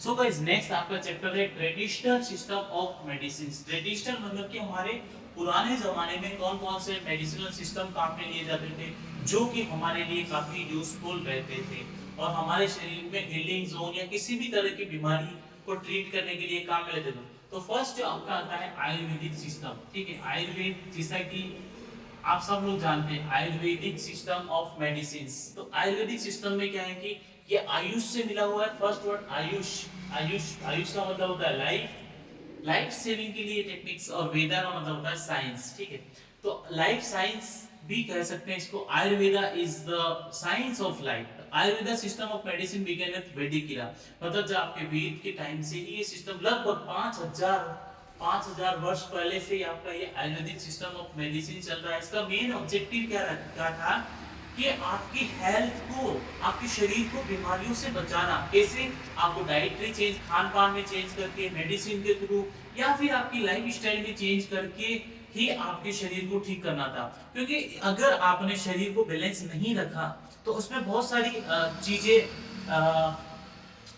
So guys next आपका chapter है traditional system of medicine. Traditional मतलब कि हमारे पुराने जमाने में कौन कौन से मेडिसिनल सिस्टम काम में लिए जाते थे जो कि हमारे लिए काफी यूजफुल रहते थे और हमारे शरीर में हीलिंग जोन या किसी भी तरह की बीमारी को ट्रीट करने के लिए काम में लेते थे। तो फर्स्ट जो आपका आता है आयुर्वेदिक सिस्टम। ठीक है, आयुर्वेद जैसा कि आप सब लोग जानते हैं आयुर्वेदिक सिस्टम ऑफ मेडिसिन। तो आयुर्वेदिक सिस्टम में क्या है कि ये आयुष से मिला हुआ है। First word Ayush. आयुष आयुष का मतलब होता है लाइफ, लाइफ सेविंग के लिए टेक्निक्स, और वेदा का मतलब होता है साइंस। ठीक है, तो लाइफ साइंस भी कह सकते हैं इसको। Ayurveda is the science of life. Ayurveda system of medicine began with Vedic era, मतलब जब आपके वेद के टाइम से ही ये सिस्टम लगभग 5000 वर्ष पहले से ही आपका ये आयुर्वेदिक सिस्टम ऑफ मेडिसिन चल रहा है। इसका मेन ऑब्जेक्टिव क्या था कि आपकी हेल्थ को, आपके शरीर को बीमारियों से बचाना। कैसे? आपको डाइटरी चेंज, खान पान में चेंज करके, मेडिसिन के थ्रू, या फिर आपकी लाइफ स्टाइल में चेंज करके ही आपके शरीर को ठीक करना था। क्योंकि अगर आपने शरीर को बैलेंस नहीं रखा तो उसमें बहुत सारी चीजें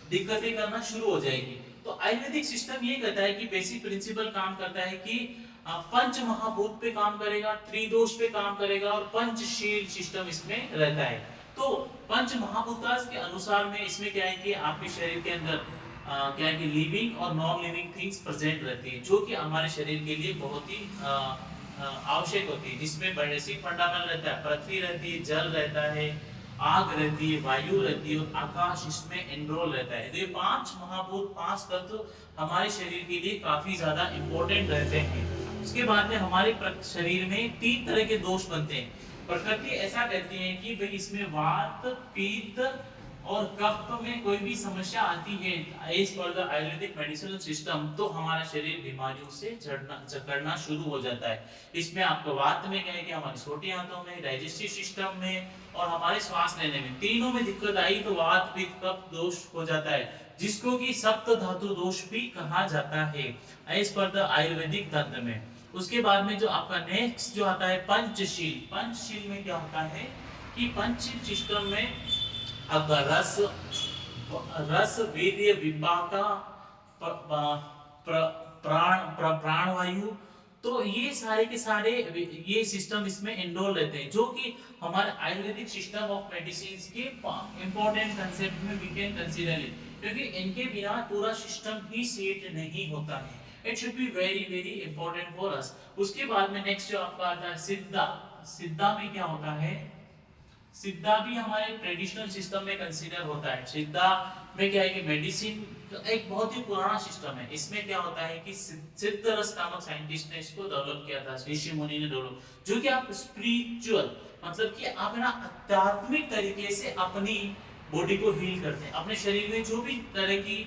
दिक्कतें करना शुरू हो जाएगी। तो आयुर्वेदिक सिस्टम ये कहता है कि बेसिक प्रिंसिपल काम करता है कि पंच महाभूत पे काम करेगा, त्रिदोष पे काम करेगा और पंचशील सिस्टम इसमें रहता है। तो पंच महाभूतास के अनुसार में इसमें क्या है कि आपके शरीर के अंदर क्या है कि लिविंग और नॉन लिविंग थिंग्स प्रेजेंट रहती है जो कि हमारे शरीर के लिए बहुत ही आवश्यक होती है। जिसमें बेसिक फंडामेंटल रहता है, पृथ्वी रहती है, जल रहता है, आग रहती है, वायु रहती है और आकाश इसमें एनरोल रहता है। तो ये पांच महाभूत, पांच तत्व हमारे शरीर के लिए काफी ज्यादा इंपॉर्टेंट रहते हैं। उसके बाद में हमारे शरीर में 3 तरह के दोष बनते हैं। प्रकृति ऐसा कहती है कि भाई इसमें वात, पित्त और कफ में कोई भी समस्या आती है as per the Ayurvedic medicinal system, तो हमारा शरीर बीमारियों से जकड़ना शुरू हो जाता है। इसमें आपको वात में क्या है कि हमारी छोटी आंतों में, डाइजेस्टिव सिस्टम में और हमारे सांस लेने में, तीनों में दिक्कत आई तो वात, पित्त, कफ दोष हो जाता है, जिसको कि सप्त धातु दोष भी कहा जाता है एज पर द आयुर्वेदिक तंत्र में। उसके बाद में जो आपका नेक्स्ट जो आता है पंचशील। पंचशील में क्या होता है कि पंचशील सिस्टम में आपका रस, वीर्य, विपाका, प्राणवायु, तो ये सारे के सारे ये सिस्टम इसमें इनरोल रहते हैं जो कि हमारे आयुर्वेदिक सिस्टम ऑफ मेडिसिन के इंपॉर्टेंट कंसेप्ट में वी कैन कंसीडर इट, क्योंकि इनके बिना पूरा सिस्टम ही सेट नहीं होता है। It should be very very important for us. उसके बाद में नेक्स्ट जो आपका आता है सिद्धा। सिद्धा में क्या होता है? सिद्धा भी हमारे ट्रेडिशनल सिस्टम में कंसीडर होता है। सिद्धा में क्या है कि मेडिसिन एक बहुत ही पुराना सिस्टम है। इसमें क्या होता है कि सिद्ध रस नामक साइंटिस्ट ने इसको डेवलप किया था, ऋषि मुनि ने डेवलप, जो कि आप स्पिरिचुअल मतलब कि आप ना आध्यात्मिक तरीके से अपनी बॉडी को हील करते हैं। अपने शरीर में जो भी तरह की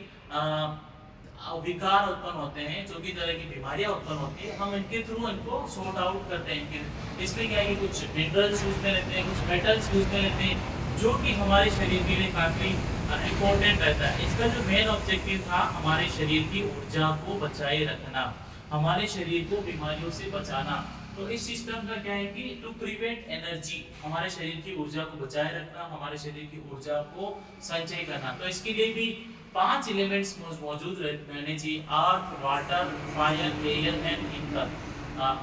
विकार उत्पन्न होते हैं, जो भी तरह की बीमारियां उत्पन्न होती है, हम इनके थ्रू इनको सॉर्ट आउट करते हैं। इनके इसमें क्या है कि कुछ मिनरल्स यूज में लेते हैं, कुछ मेटल्स यूज में लेते हैं, जो कि हमारे शरीर के लिए काफी इंपॉर्टेंट रहता है। इसका जो मेन ऑब्जेक्टिव था हमारे शरीर की ऊर्जा को बचाए रखना, हमारे शरीर को बीमारियों से बचाना। तो इस सिस्टम का क्या है कि टू प्रिवेंट एनर्जी, हमारे शरीर की ऊर्जा को बचाए रखना, हमारे शरीर की ऊर्जा को संचय करना। तो इसके लिए भी 5 एलिमेंट्स मौजूद रहने चाहिए, earth, water, fire, air and ether.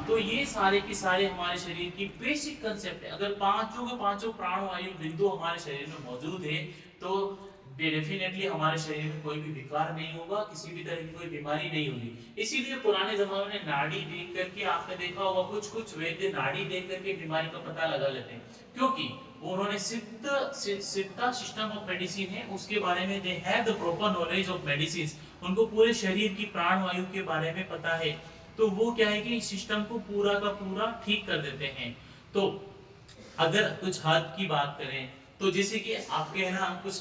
तो ये सारे के सारे हमारे शरीर की बेसिक कंसेप्ट है। अगर पांचों के पांचों प्राणवायु बिंदु हमारे शरीर में मौजूद है तो डेफिनेटली हमारे शरीर में कोई भी विकार नहीं होगा, किसी भी तरह की कोई बीमारी नहीं होगी। इसीलिए पुराने जमाने में नाड़ी देख करके आपने देखा होगा, कुछ कुछ वैद्य नाड़ी देख करके बीमारी का पता लगा लेते हैं, क्योंकि उन्होंने सिद्धा सिस्टम ऑफ मेडिसिन है उसके बारे में, they have the proper knowledge of medicine, उनको पूरे शरीर की प्राणवायु के बारे में पता है। तो वो क्या है कि सिस्टम को पूरा का पूरा ठीक कर देते हैं। तो अगर कुछ हद की बात करें तो जैसे कि आपके है ना कुछ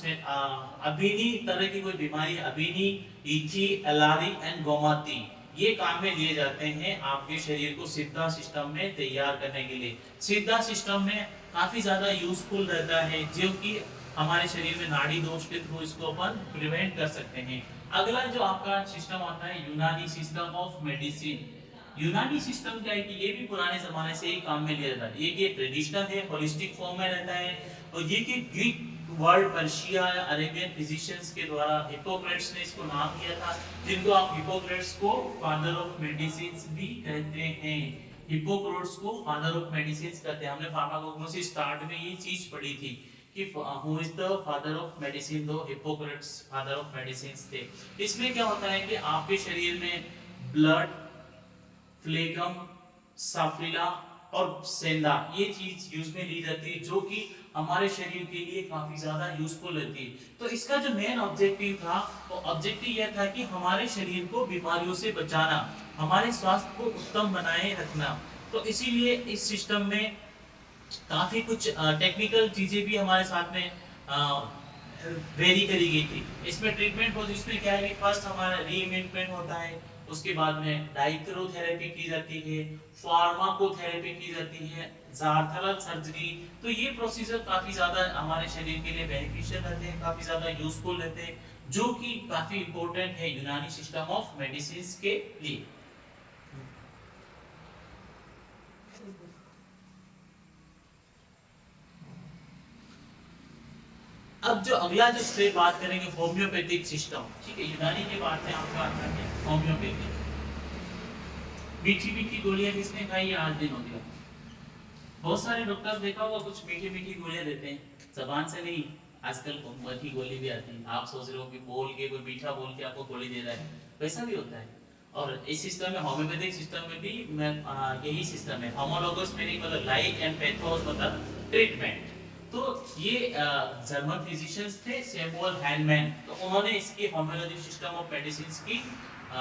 अभिनी तरह की कोई बीमारी, अभिनी, इची, एलारी एंड गोमाती, ये काम में लिए जाते हैं आपके शरीर को सिद्धा सिस्टम में तैयार करने के लिए। सिद्धा सिस्टम में काफी ज्यादा यूजफुल रहता है, जो कि हमारे शरीर में नाड़ी दोष के थ्रू इसको अपन प्रिवेंट कर सकते हैं। अगला जो आपका सिस्टम आता है यूनानी सिस्टम ऑफ मेडिसिन। यूनानी सिस्टम क्या है कि ये भी पुराने जमाने से ही काम में लिया जाता है। ये ट्रेडिशनल है, होलिस्टिक फॉर्म में रहता है, और ये कि ग्रीक वर्ल्ड पर्शिया या अरेबियन फिजिशियंस के द्वारा हिप्पोक्रेट्स ने इसको नाम दिया था, जिनको आप हिप्पोक्रेट्स को फादर ऑफ मेडिसिन भी कहते हैं। हिप्पोक्रेट्स को फादर ऑफ मेडिसिन कहते हैं। हमने फार्माकोग्नोसी स्टार्ट में ये चीज पढ़ी थी कि who is the father of medicine, दो हिप्पोक्रेट्स फादर ऑफ मेडिसिन थे। इसमें क्या होता है कि आपके शरीर में ब्लड, फ्लेगम, साफिला और सेंधा ये चीज यूज में ली जाती है, जो कि हमारे शरीर के लिए काफी ज्यादा यूजफुल रहती है। तो इसका जो मेन ऑब्जेक्टिव था, वो ऑब्जेक्टिव यह था कि हमारे शरीर को बीमारियों से बचाना, हमारे स्वास्थ्य को उत्तम बनाए रखना। तो इसीलिए इस सिस्टम में काफी कुछ टेक्निकल चीजें भी हमारे साथ में वेरी करी गई थी। इसमें ट्रीटमेंट प्रोसेस में क्या है कि फर्स्ट हमारा रीइन्वेंटमेंट होता है, उसके बाद में डाइक्रोथेरेपी की जाती है, फार्माकोथेरेपी की जाती है, जार्थलल सर्जरी। तो ये प्रोसीजर काफी ज्यादा हमारे शरीर के लिए बेनिफिशियल रहते हैं, काफी ज्यादा यूजफुल रहते हैं, जो कि काफी इंपॉर्टेंट है यूनानी सिस्टम ऑफ मेडिसिन के लिए। अब जो अगला जो स्टेप बात करेंगे होम्योपैथिक सिस्टम, ठीक है, यूनानी के बाद में आपका आता है होम्योपैथी। मीठी मीठी गोलियां किसने खाई है? 8 दिन हो गया। बहुत सारे डॉक्टर्स देखा होगा कुछ मीठी मीठी गोलियां देते हैं, जबान से नहीं, आजकल मीठी गोली भी आती है। आप सोच रहे हो कि बोल के कोई मीठा बोल के आपको गोली दे रहा है, वैसा भी होता है। और इस सिस्टम में, होम्योपैथिक सिस्टम में भी यही सिस्टम है। होमोलोगस मीनिंग मतलब लाइक एंड पैथोस मतलब ट्रीटमेंट। तो ये जर्मन फिजिशियंस थे सैमुअल हैनमैन, तो उन्होंने इसकी होम्योलॉजी सिस्टम ऑफ मेडिसिन की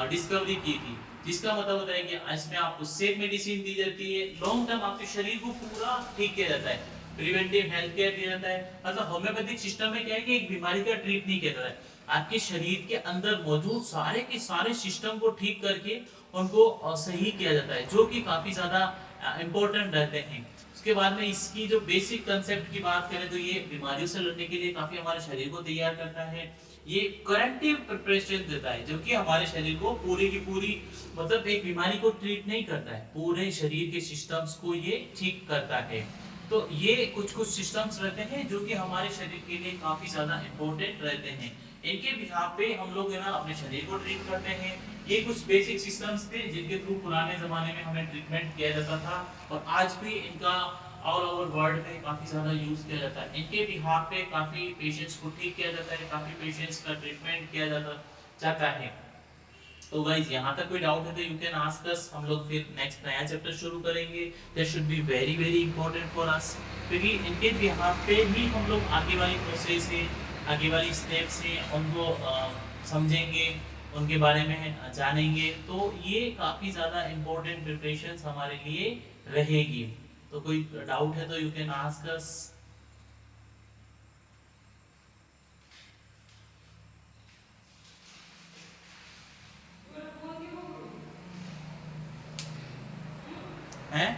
डिस्कवरी की थी, जिसका मतलब होता है कि इसमें आपको सेफ मेडिसिन दी जाती है, लॉन्ग टर्म आपके शरीर को पूरा ठीक किया जाता है, प्रिवेंटिव हेल्थ केयर दिया जाता है। मतलब होम्योपैथिक सिस्टम में क्या है कि एक बीमारी का ट्रीट नहीं किया जाता है, आपके शरीर के अंदर मौजूद सारे के सारे सिस्टम को ठीक करके उनको सही किया जाता है, जो कि काफी ज्यादा इंपॉर्टेंट रहते हैं। उसके बाद में इसकी जो बेसिक कंसेप्ट की बात करें तो ये बीमारियों से लड़ने के लिए काफी हमारे शरीर को तैयार करता है। ये करेक्टिव प्रिपरेशन देता है, जो कि हमारे शरीर को पूरी की पूरी मतलब एक बीमारी को ट्रीट नहीं करता है, पूरे शरीर के सिस्टम्स को ये ठीक करता है। तो ये कुछ कुछ सिस्टम्स रहते हैं जो कि हमारे शरीर के लिए काफी ज्यादा इंपॉर्टेंट रहते हैं। इनके बिहार पे हम लोग है ना अपने शरीर को ट्रीट करते हैं। ये कुछ बेसिक सिस्टम्स थे जिनके थ्रू पुराने जमाने में हमें ट्रीटमेंट किया जाता था, और आज भी इनका ऑल ओवर वर्ल्ड में काफी ज्यादा यूज किया जाता है। इनके बिहार पे काफी पेशेंट्स को ठीक किया जाता है, काफी पेशेंट्स का ट्रीटमेंट किया जाता है। तो गाइस यहाँ तक कोई डाउट है तो यू कैन आस्क अस, हम लोग फिर नेक्स्ट नया चैप्टर शुरू करेंगे। That should be very very important for us, क्योंकि इनके बिहार पे ही हम लोग आगे वाली प्रोसेस है, आगे वाली स्टेप्स है, उनको समझेंगे, उनके बारे में जानेंगे। तो ये काफी ज्यादा इंपॉर्टेंट प्रिपरेशंस हमारे लिए रहेगी। तो कोई डाउट है तो यू कैन आस्क अस। हैं